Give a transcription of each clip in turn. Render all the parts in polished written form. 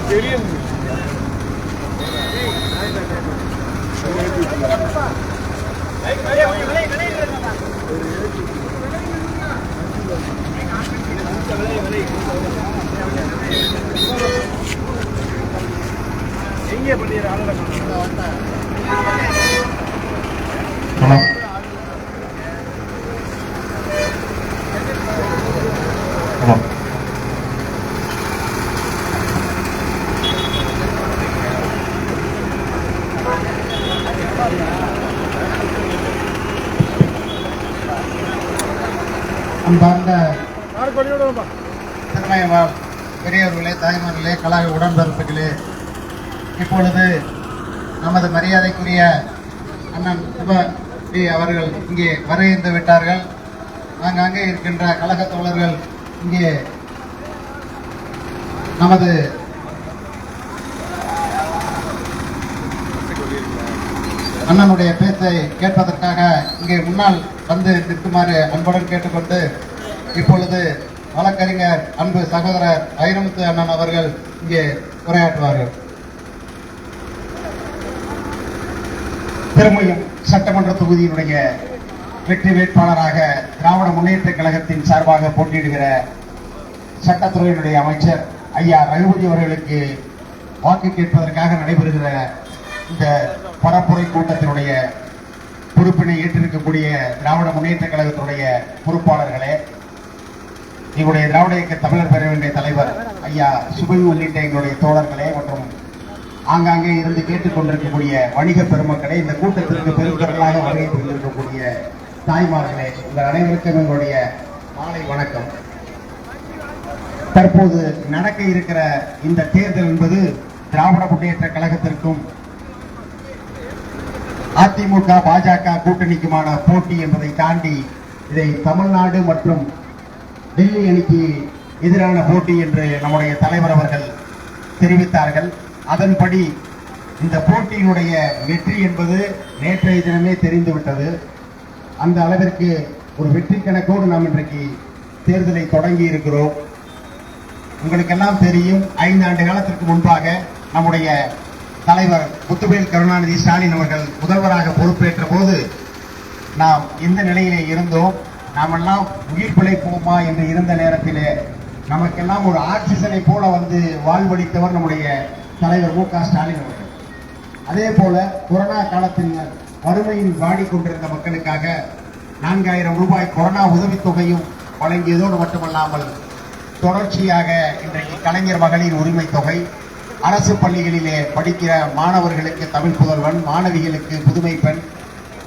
தெரியும். எங்கே பண்ணிடுற ஆளுநர் அன்பார்ந்த திருமயவாழ் பெரியவர்களே, தாய்மார்களே, கழக உடன்பிறப்புகளே, இப்பொழுது நமது மரியாதைக்குரிய அண்ணன் சிவபி அவர்கள் இங்கே வருகின்று விட்டார்கள். ஆங்காங்கே இருக்கின்ற கழக தோழர்கள் இங்கே நமது அண்ணனுடைய பேச்சை கேட்பதற்காக இங்கே முன்னால் வந்து நிற்குமாறு அன்புடன் கேட்டுக்கொண்டு இப்பொழுது வழக்கறிஞர் அன்பு சகோதரர் வைரமுத்து அண்ணன் அவர்கள் இங்கே உரையாற்றுவார்கள். திருமயம் சட்டமன்ற தொகுதியினுடைய வெற்றி வேட்பாளராக திராவிட முன்னேற்ற கழகத்தின் சார்பாக போட்டியிடுகிற சட்டத்துறையினுடைய அமைச்சர் ஐயா ரகுபதி அவர்களுக்கு வாக்கு கேட்பதற்காக நடைபெறுகிற இந்த பரப்புரை கூட்டத்தினுடைய பொறுப்பினை ஏற்றிருக்கக்கூடிய திராவிட முன்னேற்ற கழகத்தினுடைய பொறுப்பாளர்களே, எங்களுடைய திராவிட இயக்க தமிழர் பேரவையினுடைய தலைவர் ஐயா சுபவி உள்ளிட்ட எங்களுடைய தோழர்களே மற்றும் ஆங்காங்கே இருந்து கேட்டுக்கொண்டிருக்கக்கூடிய வணிக பெருமக்களே, இந்த கூட்டத்திற்கு பெருந்தொடர்களாக வருகை புரிந்திருக்கக்கூடிய தாய்மார்களே, உங்கள் அனைவருக்கும் எங்களுடைய மாலை வணக்கம். தற்போது நடக்க இருக்கிற இந்த தேர்தல் என்பது திராவிட முன்னேற்ற கழகத்திற்கும் அதிமுக பாஜக கூட்டணிக்குமான போட்டி என்பதை தாண்டி இதை தமிழ்நாடு மற்றும் டெல்லி அணிக்கு எதிரான போட்டி என்று நம்முடைய தலைவர் அவர்கள் தெரிவித்தார்கள். அதன்படி இந்த போட்டியினுடைய வெற்றி என்பது நேற்றைய தினமே தெரிந்துவிட்டது. அந்த அளவிற்கு ஒரு வெற்றி கணக்கோடு நாம் இன்றைக்கு தேர்தலை தொடங்கி இருக்கிறோம். உங்களுக்கெல்லாம் தெரியும், 5 ஆண்டு காலத்திற்கு முன்பாக நம்முடைய தலைவர் முத்துவேல் கருணாநிதி ஸ்டாலின் அவர்கள் முதல்வராக பொறுப்பேற்ற போது நாம் எந்த நிலையிலே இருந்தோம், நாமெல்லாம் உயிர் பிழைப்போமா என்று இருந்த நேரத்திலே நமக்கெல்லாம் ஒரு ஆக்சிஜனை போல வந்து வாழ்வளித்தவர் நம்முடைய தலைவர் மு.க. ஸ்டாலின் அவர்கள். அதே போல கொரோனா காலத்தில் வறுமையில் வாடிக்கொண்டிருந்த மக்களுக்காக 4000 ரூபாய் கொரோனா உதவித்தொகையும் வழங்கியதோடு மட்டுமல்லாமல் தொடர்ச்சியாக இன்றைக்கு கலைஞர் மகளிர் உரிமை தொகை, அரசு பள்ளிகளிலே படிக்கிற மாணவர்களுக்கு தமிழ் புதல்வன், மாணவிகளுக்கு புதுமை பெண்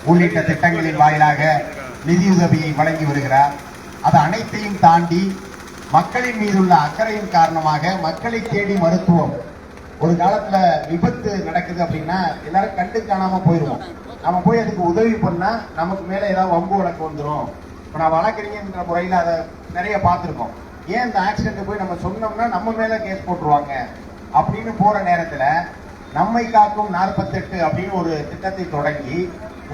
உள்ளிட்ட திட்டங்களின் வாயிலாக நிதியுதவியை வழங்கி வருகிறார். அது அனைத்தையும் தாண்டி மக்களின் மீதுள்ள அக்கறையின் காரணமாக மக்களை தேடி மருத்துவம். ஒரு காலத்துல விபத்து நடக்குது அப்படின்னா எல்லாரும் கண்டு காணாம போயிடுவோம். நம்ம போய் அதுக்கு உதவி பண்ணா நமக்கு மேல ஏதாவது வம்பு வழக்கு வந்துடும். இப்ப நான் வழக்கறிஞர்ன்ற முறையில அதை நிறைய பார்த்திருக்கோம். ஏன் இந்த ஆக்சிடென்ட் போய் நம்ம சொன்னோம்னா நம்ம மேல கேஸ் போட்டுருவாங்க அப்படின்னு போற நேரத்துல நம்மை காக்கும் 48 அப்படின்னு ஒரு திட்டத்தை தொடங்கி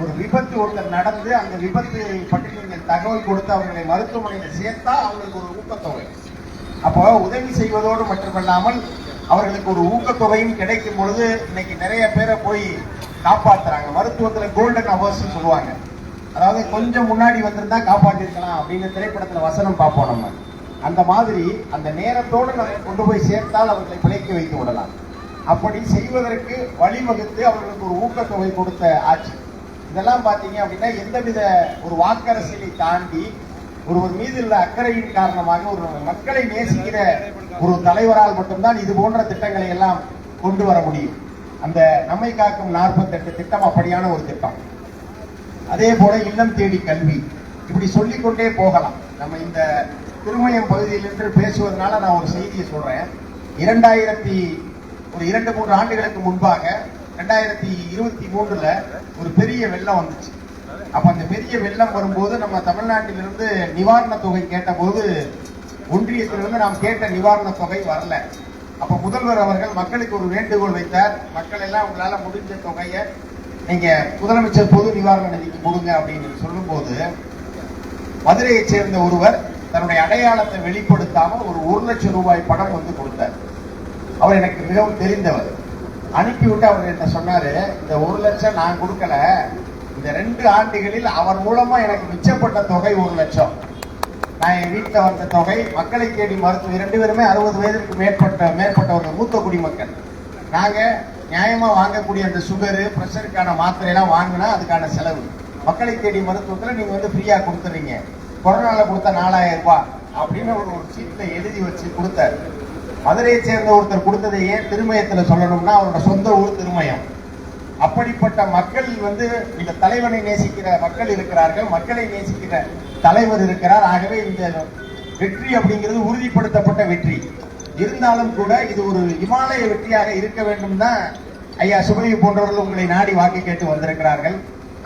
ஒரு விபத்து ஒருத்தர் நடந்து அந்த விபத்து பற்றி நீங்கள் தகவல் கொடுத்து அவர்களை மருத்துவமனையில் சேர்த்தா அவங்களுக்கு ஒரு ஊக்கத்தொகை. அப்போ உதவி செய்வதோடு மட்டுமல்லாமல் அவர்களுக்கு ஒரு ஊக்கத்தொகையும் கிடைக்கும் பொழுது இன்னைக்கு நிறைய பேரை போய் காப்பாத்துறாங்க. மருத்துவத்துல கோல்டன் அவர்ஸ் சொல்லுவாங்க. அதாவது கொஞ்சம் முன்னாடி வந்திருந்தா காப்பாற்றிருக்கலாம் அப்படின்னு திரைப்படத்துல வசனம் பார்ப்போம் நம்ம. அந்த மாதிரி அந்த நேரத்தோடு நம்ம கொண்டு போய் சேர்த்தால் அவர்களை பிழைக்க வைத்து விடலாம். அப்படி செய்வதற்கு வழிவகுத்து அவர்களுக்கு ஒரு ஊக்கத்தொகை கொடுத்த ஆட்சி. இதெல்லாம் பார்த்தீங்க அப்படின்னா எந்தவித ஒரு வாக்கரசியலை தாண்டி ஒருவர் மீது உள்ள அக்கறையின் காரணமாக ஒரு மக்களை நேசிக்கிற ஒரு தலைவரால் மட்டும்தான் இது போன்ற திட்டங்களை எல்லாம் கொண்டு வர முடியும். அந்த நம்மை காக்கும் 48 திட்டம் அப்படியான ஒரு திட்டம். அதே போல இல்லம் தேடி கல்வி, இப்படி சொல்லிக்கொண்டே போகலாம். நம்ம இந்த திருமயம் பகுதியிலிருந்து பேசுவதனால நான் ஒரு செய்தியை சொல்றேன். 2-3 ஆண்டுகளுக்கு முன்பாக 2023 ஒரு பெரிய வெள்ளம் வந்துச்சு. அப்ப அந்த பெரிய வெள்ளம் வரும்போது நம்ம தமிழ்நாட்டிலிருந்து நிவாரண தொகை கேட்டபோது ஒன்றியத்திலிருந்து நாம் கேட்ட நிவாரண தொகை வரல. அப்ப முதல்வர் அவர்கள் மக்களுக்கு ஒரு வேண்டுகோள் வைத்தார். மக்கள் எல்லாம் உங்களால முடிஞ்ச தொகையை நீங்க முதலமைச்சர் பொது நிவாரண நிதிக்கு கொடுங்க அப்படின்னு சொல்லும் போது மதுரையை சேர்ந்த ஒருவர் தன்னுடைய அடையாளத்தை வெளிப்படுத்தாம ஒரு 1 லட்சம் ரூபாய் பணம் வந்து கொடுத்தார். அவர் எனக்கு மிகவும் தெரிந்தவர். அனுப்பிவிட்டு அவர் என்ன சொன்னாரு, இந்த 1 லட்சம் நான் கொடுக்கல, இந்த 2 ஆண்டுகளில் அவர் மூலமா எனக்கு மிச்சப்பட்ட தொகை 1 லட்சம். நான் என் வீட்டில் வந்த தொகை மக்களை தேடி மருத்துவம் 2 பேருமே 60 வயதுக்கு மேற்பட்டவர்கள், மூத்த குடிமக்கள். நாங்க நியாயமா வாங்கக்கூடிய அந்த சுகரு பிரஷருக்கான மாத்திரை எல்லாம் வாங்கினா அதுக்கான செலவு. மக்களை தேடி மருத்துவத்தில் நீங்க வந்து ஃப்ரீயா கொடுத்துறீங்க. கொரோனால கொடுத்த 4000 ரூபாய் அப்படின்னு ஒரு சீட்ல எழுதி வச்சு கொடுத்தாரு. மதுரையை சேர்ந்த ஒருத்தர் கொடுத்ததை ஏன் திருமயத்துல சொல்லணும்னா அவரோட சொந்த ஊர் திருமயம். அப்படிப்பட்ட மக்கள் வந்து இந்த தலைவனை நேசிக்கிற மக்கள் இருக்கிறார்கள், மக்களை நேசிக்கிற தலைவர் இருக்கிறார். ஆகவே இந்த வெற்றி அப்படிங்கிறது உறுதிப்படுத்தப்பட்ட வெற்றி. இருந்தாலும் கூட இது ஒரு இமாலய வெற்றியாக இருக்க வேண்டும் தான் ஐயா சுபவி போன்றவர்கள் உங்களை நாடி வாக்கு கேட்டு வந்திருக்கிறார்கள்.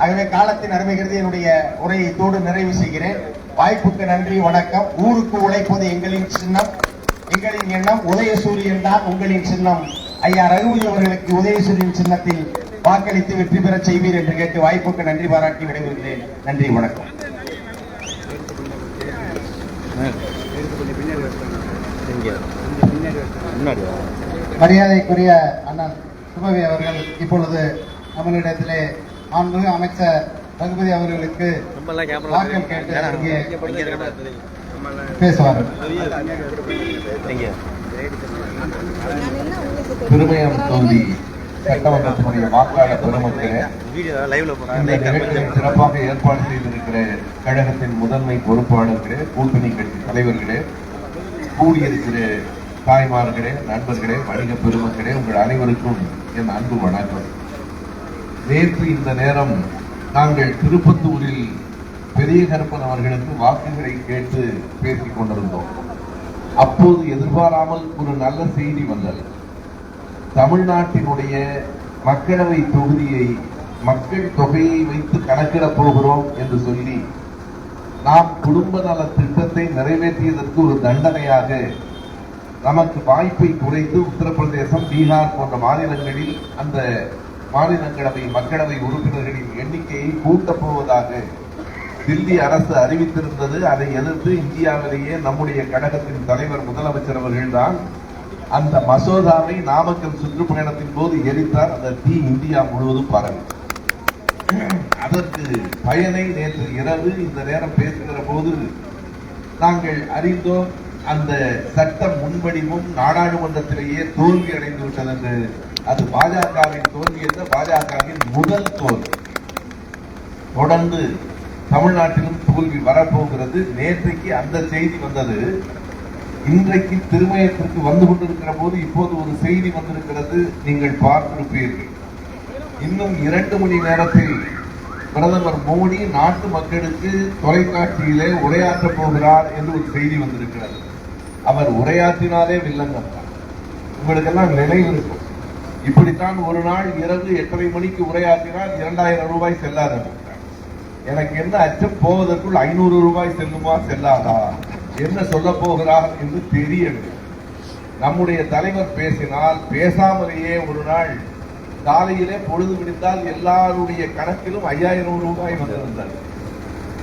ஆகவே காலத்தின் அருமைகிறது என்னுடைய உரையை தோடு நிறைவு செய்கிறேன். வாய்ப்புக்கு நன்றி, வணக்கம். ஊருக்கு உழைப்பது எங்களின் சின்னம், எங்களின் எண்ணம். உதயசூரியன் தான் உங்களின் சின்னம். ஐயா ரகுபதி அவர்களுக்கு உதயசூரியன் சின்னத்தில் வாக்களித்து வெற்றி பெற செய்வீர் என்று கேட்டு வாய்ப்புக்கு நன்றி பாராட்டி விடைபெறுகிறேன். நன்றி, வணக்கம். மரியாதைக்குரிய அண்ணன் சுபவி அவர்கள் இப்பொழுது நம்மளிடத்திலே மாண்புமிகு அமைச்சர் ரகுபதி அவர்களுக்கு வாக்கம் கேட்டு பேசுவார்கள். திருமயம் தொகுதி சட்டமன்றத்தினுடைய வாக்காளர் பெருமக்களே, இந்த நிகழ்ச்சியை சிறப்பாக ஏற்பாடு செய்திருக்கிற கழகத்தின் முதன்மை பொறுப்பாளர்களே, கூட்டணி கட்சி தலைவர்களே, கூடியிருக்கிற தாய்மார்களே, நண்பர்களே, வணிக பெருமக்களே, உங்கள் அனைவருக்கும் என் அன்பு வணக்கம். நேற்று இந்த நேரம் நாங்கள் திருப்பத்தூரில் பெரிய கருப்பன் அவர்களுக்கு வாக்குகளை கேட்டு பேசிக் கொண்டிருந்தோம். அப்போது எதிர்பாராமல் ஒரு நல்ல செய்தி வந்தது. தமிழ்நாட்டினுடைய மக்களவை தொகுதியை மக்கள் தொகையை வைத்து கணக்கிட போகிறோம் என்று சொல்லி நாம் குடும்ப நல திட்டத்தை நிறைவேற்றியதற்கு ஒரு தண்டனையாக நமக்கு வாய்ப்பை குறைத்து உத்தரப்பிரதேசம், பீகார் போன்ற மாநிலங்களில் அந்த மாநிலங்களவை மக்களவை உறுப்பினர்களின் எண்ணிக்கையை கூட்டப் போவதாக தில்லி அரசு அறிவித்திருந்தது. அதை எதிர்த்து இந்தியாவிலேயே நம்முடைய கழகத்தின் தலைவர் முதலமைச்சர் அவர்கள்தான் அந்த மசோதாவை நாமக்கல் சுற்றுப்பயணத்தின் போது எரித்தார். அந்த தீ இந்தியா முழுவதும் பரவி. அதற்கு பயனை நேற்று இரவு இந்த நேரம் பேசுகிற போது நாங்கள் அறிந்தோம். அந்த சட்ட முன்வடிவும் நாடாளுமன்றத்திலேயே தோல்வி அடைந்து விட்டது என்று. அது பாஜகவின் தோல்வி என்ற பாஜகவின் முதல் தோல்வி. தொடர்ந்து தமிழ்நாட்டிலும் தோல்வி வரப்போகிறது. நேற்றைக்கு அந்த செய்தி வந்தது. இன்றைக்கு திருமயத்திற்கு வந்து கொண்டிருக்கிற போது இப்போது ஒரு செய்தி வந்திருக்கிறது, நீங்கள் பார்த்திருப்பீர்கள். இன்னும் 2 மணி நேரத்தில் பிரதமர் மோடி நாட்டு மக்களுக்கு தொலைக்காட்சியிலே உரையாற்றப் போகிறார் என்று ஒரு செய்தி வந்திருக்கிறது. அவர் உரையாற்றினாலே வில்லங்கம் தான். உங்களுக்கெல்லாம் நினைவு இருக்கும். இப்படித்தான் ஒரு நாள் இரவு 8:30 மணிக்கு உரையாற்றினால் 2000 ரூபாய் செல்லாது. எனக்கு என்ன அச்சம், போவதற்குள் 500 ரூபாய் செல்லுமா செல்லாதா, என்ன சொல்ல போகிறார் என்று தெரியவில்லை. நம்முடைய தலைவர் பேசினால் பேசாமலேயே ஒரு நாள் காலையிலே பொழுது விடிந்தால் எல்லாருடைய கணக்கிலும் 5000 ரூபாய் வந்திருந்தது.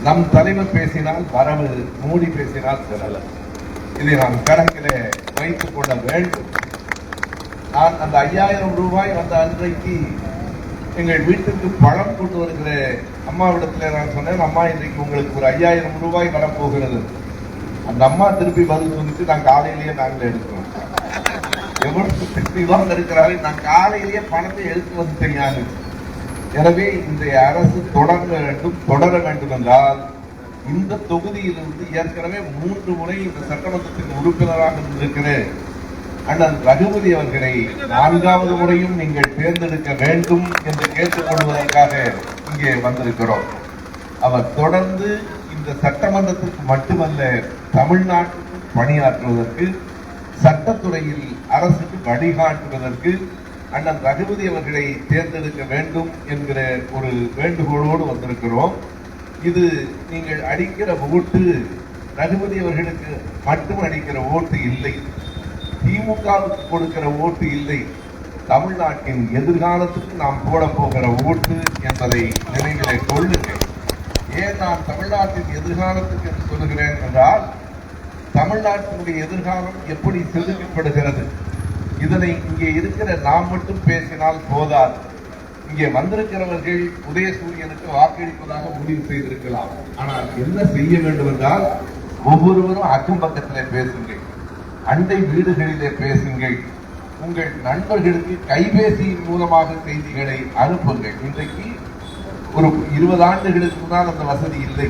நம் தலைவர் பேசினால் வரவு, மோடி பேசினால் செல்லல. இதை நாம் கணக்கிலே வைத்துக் கொள்ள வேண்டும். நான் அந்த 5000 ரூபாய் வந்த அன்றைக்கு எங்கள் வீட்டுக்கு பழம் கொண்டு வருகிற அம்மாவிடத்துல நான் சொன்னேன், அம்மா இன்றைக்கு உங்களுக்கு ஒரு 5000 ரூபாய் வரப்போகிறது. அந்த அம்மா திருப்பி பதில் சொல்லிட்டு நான் காலையிலேயே நாங்கள் எடுக்கிறோம். எவ்வளவு தெளிவாக இருக்கிறார்கள், நான் காலையிலேயே பணத்தை எடுத்து வந்து தெரியாது. எனவே இன்றைய அரசு தொடர வேண்டும் என்றால் இந்த தொகுதியிலிருந்து ஏற்கனவே 3 முறை இந்த சட்டமன்றத்தின் உறுப்பினராக இருந்திருக்கிற அண்ணன் ரகுபதி அவர்களை 4வது முறையும் நீங்கள் தேர்ந்தெடுக்க வேண்டும் என்று கேட்டுக்கொள்வதற்காக இங்கே வந்திருக்கிறோம். அவர் தொடர்ந்து இந்த சட்டமன்றத்திற்கு மட்டுமல்ல, தமிழ்நாட்டுக்கு பணியாற்றுவதற்கு, சட்டத்துறையில் அரசுக்கு வழிகாட்டுவதற்கு அண்ணன் ரகுபதி அவர்களை தேர்ந்தெடுக்க வேண்டும் என்கிற ஒரு வேண்டுகோளோடு வந்திருக்கிறோம். இது நீங்கள் அடிக்கிற ஓட்டு ரகுபதி அவர்களுக்கு மட்டும் அடிக்கிற ஓட்டு இல்லை, திமுகவுக்கு கொடுக்கிற ஓட்டு இல்லை, தமிழ்நாட்டின் எதிர்காலத்துக்கு நாம் போட போகிற ஓட்டு என்பதை நினைவிலே கொள்ளுங்கள். ஏன் நான் தமிழ்நாட்டின் எதிர்காலத்துக்கு என்று சொல்லுகிறேன் என்றால், தமிழ்நாட்டினுடைய எதிர்காலம் எப்படி செதுக்கப்படுகிறது, இதனை இங்கே இருக்கிற நாம் மட்டும் பேசினால் போதாது. இங்கே வந்திருக்கிறவர்கள் உதயசூரியனுக்கு வாக்களிப்பதாக முடிவு செய்திருக்கலாம். ஆனால் என்ன செய்ய வேண்டும் என்றால், ஒவ்வொருவரும் அக்கம் பக்கத்திலே பேசுங்கள், அண்டை வீடுகளிலே பேசுங்கள், உங்கள் நண்பர்களுக்கு கைபேசியின் மூலமாக செய்திகளை அனுப்புங்கள். இன்றைக்கு ஒரு 20 ஆண்டுகளுக்கு முன்னால் அந்த வசதி இல்லை.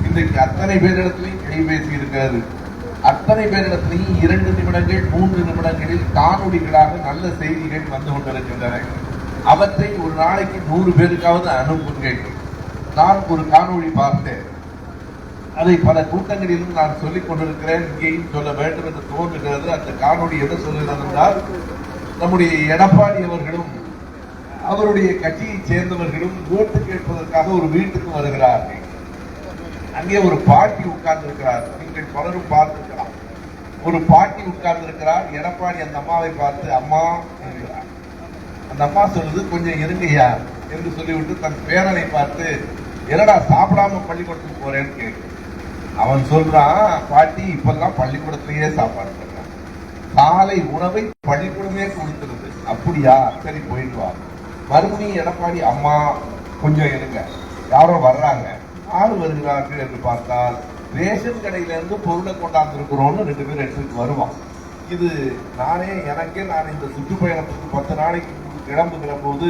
இன்றைக்கு அத்தனை பேரிடத்திலையும் கைபேசி இருக்கிறது. அத்தனை பேரிடத்திலையும் 2 நிமிடங்கள் 3 நிமிடங்களில் காணொலிகளாக நல்ல செய்திகள் வந்து கொண்டிருக்கின்றன. அவற்றை ஒரு நாளைக்கு 100 பேருக்காவது அனுப்புங்கள். நான் ஒரு காணொலி பார்த்தேன், அதை பல கூட்டங்களிலும் நான் சொல்லிக் கொண்டிருக்கிறேன், இங்கேயும் சொல்ல வேண்டும் என்று தோன்றுகிறது. அந்த காணொலி என்ன சொல்லுகிறது என்றால், நம்முடைய எடப்பாடி அவர்களும் அவருடைய கட்சியை சேர்ந்தவர்களும் ஓட்டு கேட்பதற்காக ஒரு வீட்டுக்கு வருகிறார்கள். அங்கே ஒரு பாட்டி உட்கார்ந்து இருக்கிறார், நீங்கள் பலரும் பார்த்திருக்கலாம். ஒரு பாட்டி உட்கார்ந்து இருக்கிறார். எடப்பாடி அந்த அம்மாவை பார்த்து அம்மா என்கிறார். அந்த அம்மா சொல்லுது, கொஞ்சம் இருங்கய்யா என்று சொல்லிவிட்டு தன் பேரனை பார்த்து, என்னடா சாப்பிடாம பள்ளிக்கூடத்துக்கு போறேன்னு கேட்கு. அவன் சொல்றான், பாட்டி இப்பெல்லாம் பள்ளிக்கூடத்திலேயே சாப்பாடு பண்றான், காலை உணவை பள்ளிக்கூடமே கொடுத்துருது. அப்படியா, சரி போயிட்டு வா. மறுபடியும் எடப்பாடி, அம்மா கொஞ்சம் இருங்க, யாரோ வர்றாங்க. யாரு வருகிறார்கள் என்று பார்த்தால், ரேஷன் கடையில இருந்து பொருளை கொண்டாந்து இருக்கிறோம்னு 2 பேர் எடுத்துட்டு வருவான். இது நான் இந்த சுற்றுப்பயணத்துக்கு 10 நாளைக்கு கிளம்புகிற போது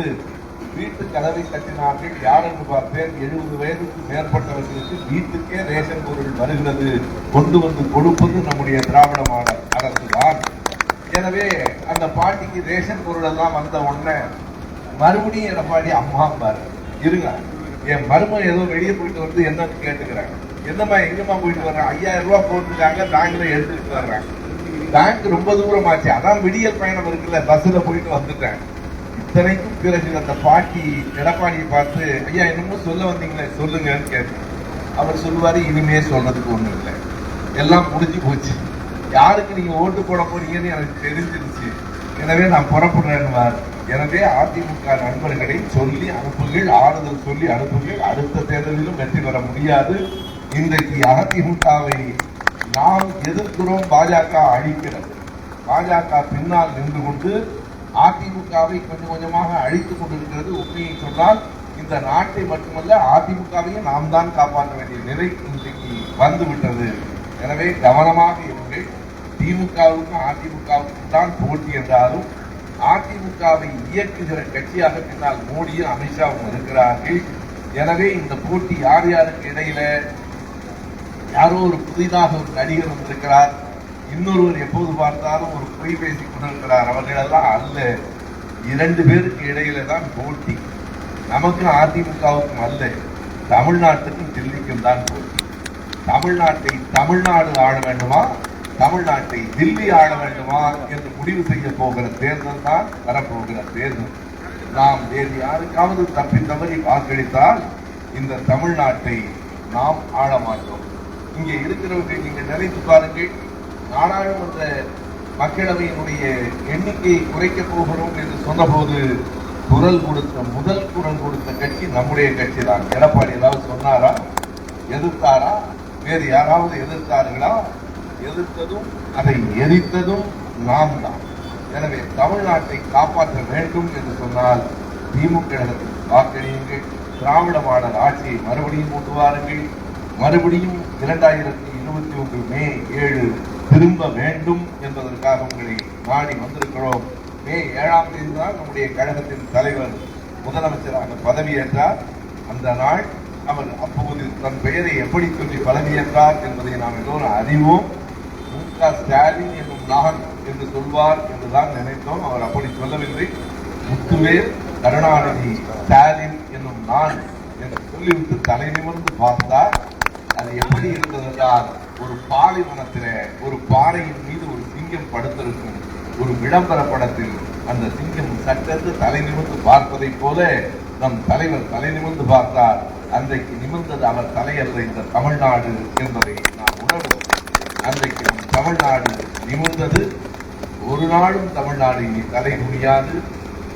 வீட்டு கதவை தட்டினார்கள். யார் என்று பார்த்தேன், 70 வயதுக்கு மேற்பட்டவர்களுக்கு வீட்டுக்கே ரேஷன் பொருள் வருகிறது. கொண்டு வந்து கொடுப்பது நம்முடைய திராவிட மாடல் அரசு தான். எனவே அந்த பாட்டிக்கு ரேஷன் பொருள் எல்லாம் வந்த உடனே மறுபடியும் எடப்பாடி அம்மா பாரு இருங்க, என் மருமகன் ஏதோ வெளியே போயிட்டு வந்து என்னன்னு கேட்டுக்கிறாங்க. என்னம்மா எங்கம்மா போயிட்டு வர்றேன், 5000 ரூபாய் போட்டுருக்காங்க, பேங்க்ல எடுத்துட்டு வர்றாங்க. பேங்க் ரொம்ப தூரம் ஆச்சு, அதான் விடியல் பயணம் இருக்குல்ல, பஸ்ல போயிட்டு வந்துட்டேன். இத்தனைக்கும் பிறகு அந்த பாட்டி எடப்பாடியை பார்த்து, ஐயா என்னமோ சொல்ல வந்தீங்களே சொல்லுங்கன்னு கேட்டேன். அவர் சொல்லுவாரு, இனிமே சொல்றதுக்கு ஒண்ணும் இல்லை, எல்லாம் முடிஞ்சு போச்சு, யாருக்கு நீங்க ஓட்டு போட போறீங்கன்னு எனக்கு தெரிஞ்சிருச்சு, எனவே நான் புறப்படுறேன்னு. எனவே அதிமுக நண்பர்களை சொல்லி அனுப்புங்கள், ஆறுதல் சொல்லி அனுப்புங்கள். அடுத்த தேர்தலிலும் வெற்றி பெற முடியாது. இன்றைக்கு அதிமுகவை நாம் எதிர்க்கிறோம், பாஜக அழிக்கிறது. பாஜக பின்னால் நின்று கொண்டு அதிமுகவை கொஞ்சம் கொஞ்சமாக அழித்துக் கொண்டிருக்கிறது. உண்மையை சொன்னால் இந்த நாட்டை மட்டுமல்ல, அதிமுகவையும் நாம் தான் காப்பாற்ற வேண்டிய நிலை இன்றைக்கு வந்துவிட்டது. எனவே கவனமாக இருங்கள். திமுகவுக்கும் அதிமுகவுக்கும் தான் போட்டி என்றாலும் அதிமுகவை இயக்குகிற கட்சியாக பின்னால் மோடியும் அமித்ஷாவும் இருக்கிறார்கள். எனவே இந்த போட்டி யார் யாருக்கு இடையில, யாரோ ஒரு புதிதாக ஒரு நடிகர் வந்திருக்கிறார், இன்னொருவர் எப்போது பார்த்தாலும் ஒரு பொய் பேசிக் கொண்டிருக்கிறார், அவர்களெல்லாம் அல்ல. 2 பேருக்கு இடையில தான் போட்டி. நமக்கும் அதிமுகவுக்கும் அல்ல, தமிழ்நாட்டுக்கும் தில்லிக்கும் தான் போட்டி. தமிழ்நாட்டை தமிழ்நாடு ஆள வேண்டுமா, தமிழ்நாட்டை தில்லி ஆள வேண்டுமா என்று முடிவு செய்ய போகிற தேர்தல் தான் வரப்போகிற தேர்தல். நாம் வேறு யாருக்காவது தப்பி தவறி வாக்களித்தால் இந்த தமிழ்நாட்டை நாம் ஆள மாட்டோம். இங்கே இருக்கிறவர்கள் நீங்கள் நினைத்து பாருங்கள், நாடாளுமன்ற மக்களவையினுடைய எண்ணிக்கையை குறைக்கப் போகிறோம் என்று சொன்னபோது முதல் குரல் கொடுத்த கட்சி நம்முடைய கட்சி தான். எடப்பாடி ஏதாவது சொன்னாரா, எதிர்த்தாரா, வேறு யாராவது எதிர்த்தார்களா? எதிர்த்ததும் அதை எரித்ததும் நாம் தான். எனவே தமிழ்நாட்டை காப்பாற்ற வேண்டும் என்று சொன்னால் திமுக வாக்களியுங்கள். திராவிட மாடல் ஆட்சியை மறுபடியும் கொண்டு வாருங்கள். மறுபடியும் 2021 மே 7 திரும்ப வேண்டும் என்பதற்காக உங்களை நாடி வந்திருக்கிறோம். மே 7ஆம் தேதி தான் நம்முடைய கழகத்தின் தலைவர் முதலமைச்சராக பதவியேற்றார். அந்த நாள் அவர் அப்போது தன் பெயரை எப்படி சொல்லி பதவியேற்றார் என்பதை நாம் எல்லோரும் அறிவோம். மு.க. ஸ்டாலின் என்னும் நான் என்று சொல்வார் என்றுதான் நினைத்தோம். அவர் அப்படி சொல்லவில்லை. முத்துவேல் கருணாநிதி ஸ்டாலின் என்னும் நான் என்று சொல்லிவிட்டு தலை நிமிர்ந்து பார்த்தார். அது எப்படி இருந்தது என்றால், ஒரு பாலைவனத்திலே ஒரு பாறையின் மீது ஒரு சிங்கம் படுத்திருக்கும். ஒரு விளம்பர படத்தில் அந்த சிங்கம் சட்டென்று தலை நிமிர்ந்து பார்ப்பதை போல நம் தலைவர் தலை நிமிர்ந்து பார்த்தார். அன்றைக்கு நிமிர்ந்தது அவர் தலையல்ல, இந்த தமிழ்நாடு என்பதை நாம் உணர்வோம். அன்றைக்கு நம் தமிழ்நாடு நிமிர்ந்தது. ஒரு நாளும் தமிழ்நாடு இனி தலை குனியாது.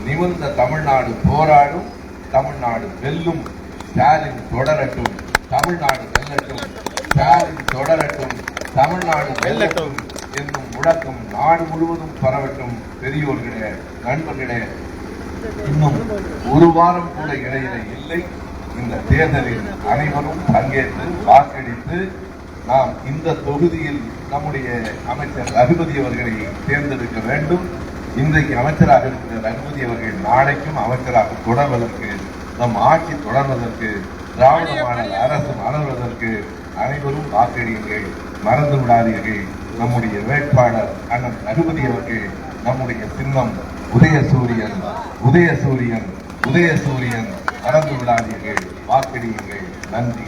நிமிர்ந்த தமிழ்நாடு போராடும். தமிழ்நாடு வெல்லும். ஸ்டாலின் தொடரட்டும். தமிழ்நாடு வெல்லட்டும். ஸ்டாலின் தொடரட்டும். தமிழ்நாடு வெல்லட்டும் என்னும் முழக்கம் நாடு முழுவதும் பரவட்டும். பெரியோர்களே, நண்பர்களே, இன்னும் ஒரு வாரம் கூட இடையில இல்லை. இந்த தேர்தலில் அனைவரும் பங்கேற்று வாக்களித்து நாம் இந்த தொகுதியில் நம்முடைய அமைச்சர் ரகுபதி அவர்களை தேர்ந்தெடுக்க வேண்டும். இன்றைக்கு அமைச்சராக இருக்கிற ரகுபதி அவர்கள் நாளைக்கும் அமைச்சராக தொடர்வதற்கு, நம் ஆட்சி தொடர்வதற்கு, திராவிட மாடல் அரசு மலர்வதற்கு அனைவரும் வாக்களியுங்கள். மறந்து விடாதீர்கள். நம்முடைய வேட்பாளர் அண்ணன் ரகுபதி அவர்கள். நம்முடைய சின்னம் உதயசூரியன். உதயசூரியன். உதயசூரியன். மறந்து விடாதீர்கள். வாக்களியுங்கள். நன்றி.